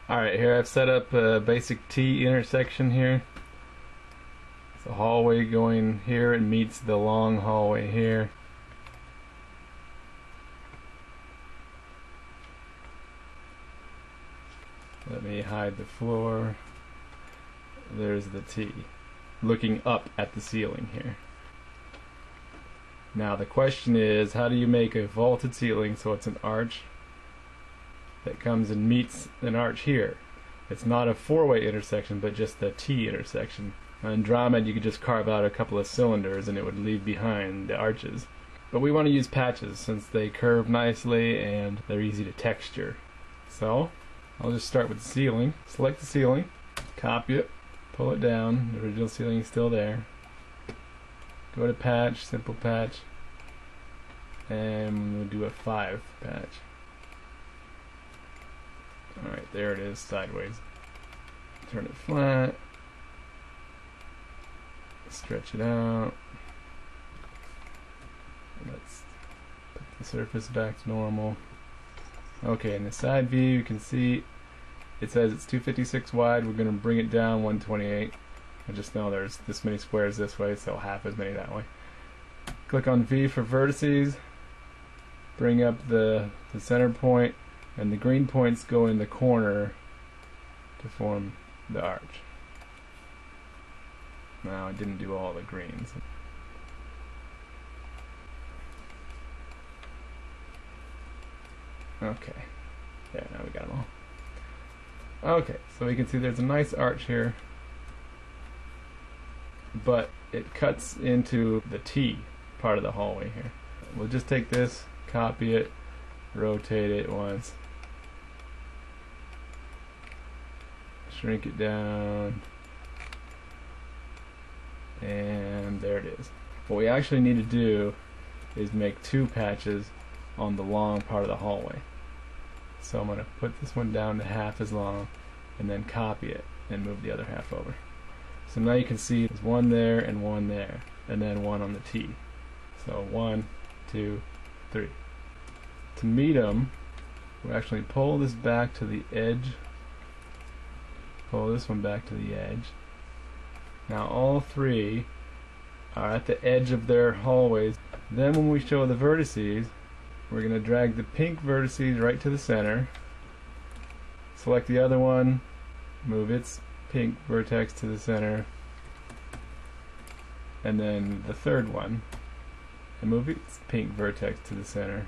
Alright, here I've set up a basic T intersection here. It's a hallway going here, it meets the long hallway here. Let me hide the floor. There's the T, looking up at the ceiling here. Now the question is, how do you make a vaulted ceiling so it's an arch that comes and meets an arch here? It's not a four-way intersection, but just the T intersection. On Andromeda, you could just carve out a couple of cylinders and it would leave behind the arches. But we want to use patches since they curve nicely and they're easy to texture. So I'll just start with the ceiling. Select the ceiling, copy it, pull it down. The original ceiling is still there. Go to patch, simple patch, and we'll do a 5 patch. Alright, there it is, sideways. Turn it flat. Stretch it out. Let's put the surface back to normal. Okay, in the side view you can see it says it's 256 wide. We're going to bring it down 128. I just know there's this many squares this way, so half as many that way. Click on V for vertices. Bring up the center point, and the green points go in the corner to form the arch. Now I didn't do all the greens. Okay, yeah, now we got them all. Okay, so we can see there's a nice arch here, but it cuts into the T part of the hallway here. We'll just take this, copy it, rotate it once, shrink it down, and there it is. What we actually need to do is make 2 patches on the long part of the hallway. So I'm going to put this one down to half as long and then copy it and move the other half over. So now you can see there's one there and one there, and then one on the T. So 1, 2, 3. To meet them, we actually pull this back to the edge, pull this one back to the edge. Now all 3 are at the edge of their hallways. Then when we show the vertices, we're going to drag the pink vertices right to the center, select the other one, move its pink vertex to the center, and then the third one, and move its pink vertex to the center.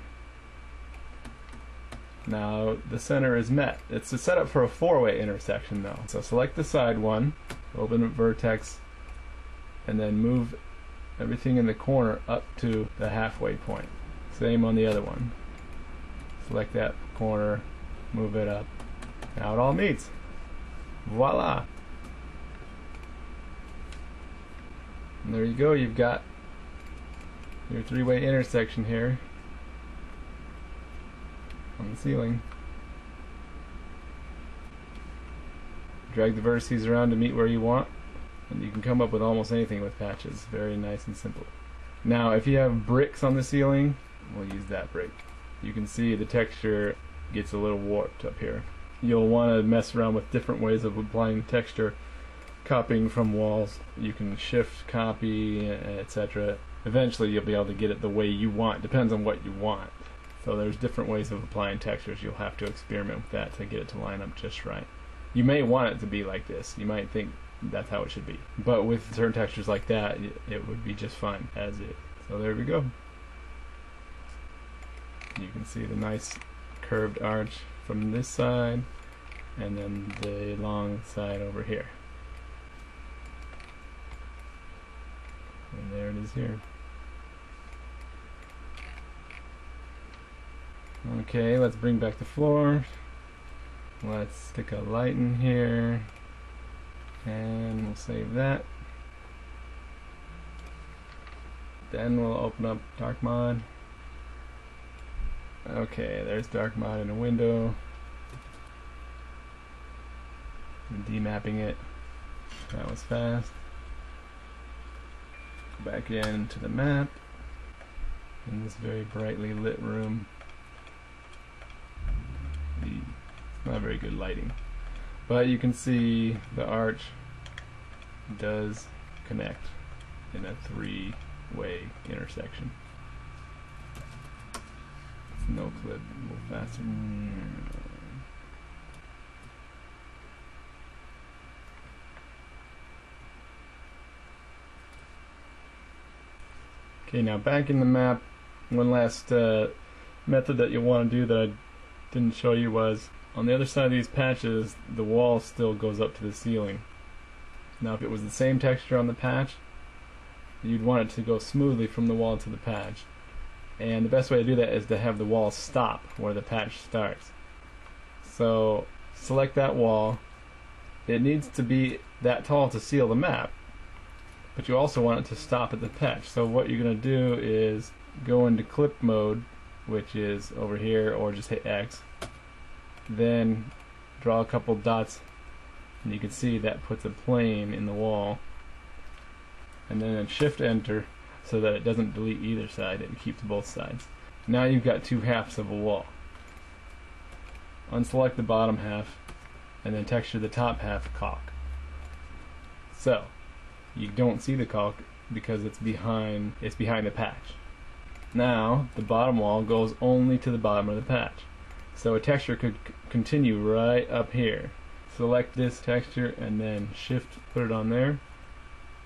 Now the center is met. It's a setup for a 4-way intersection though. So select the side one, open a vertex, and then move everything in the corner up to the halfway point. Same on the other one. Select that corner, move it up. Now it all meets. Voila! And there you go, you've got your 3-way intersection here on the ceiling. Drag the vertices around to meet where you want, and you can come up with almost anything with patches. Very nice and simple. Now if you have bricks on the ceiling, we'll use that brick. You can see the texture gets a little warped up here. You'll want to mess around with different ways of applying texture, copying from walls. You can shift, copy, etc. Eventually you'll be able to get it the way you want. Depends on what you want. So there's different ways of applying textures. You'll have to experiment with that to get it to line up just right. You may want it to be like this. You might think that's how it should be. But with certain textures like that, it would be just fine as is. So there we go. You can see the nice curved arch from this side, and then the long side over here. And there it is here. Okay, let's bring back the floor. Let's stick a light in here, and we'll save that. Then we'll open up dark mod. Okay, there's dark mod in a window. I'm demapping it. That was fast. Go back into the map in this very brightly lit room. It's not very good lighting. But you can see the arch does connect in a three-way intersection. No clip, a little faster. Okay, now back in the map, one last method that you'll want to do that I didn't show you was, on the other side of these patches, the wall still goes up to the ceiling. Now if it was the same texture on the patch, you'd want it to go smoothly from the wall to the patch. And the best way to do that is to have the wall stop where the patch starts. So select that wall. It needs to be that tall to seal the map, but you also want it to stop at the patch. So what you're going to do is go into clip mode, which is over here, or just hit X. Then draw a couple dots, and you can see that puts a plane in the wall. And then Shift Enter so that it doesn't delete either side, it keeps both sides. Now you've got two halves of a wall. Unselect the bottom half and then texture the top half caulk. So you don't see the caulk because it's behind the patch. Now the bottom wall goes only to the bottom of the patch. So a texture could continue right up here. Select this texture and then Shift, put it on there.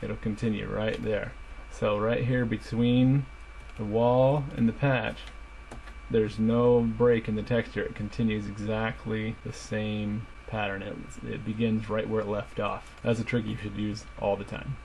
It'll continue right there. So right here between the wall and the patch, there's no break in the texture. It continues exactly the same pattern. It begins right where it left off. That's a trick you should use all the time.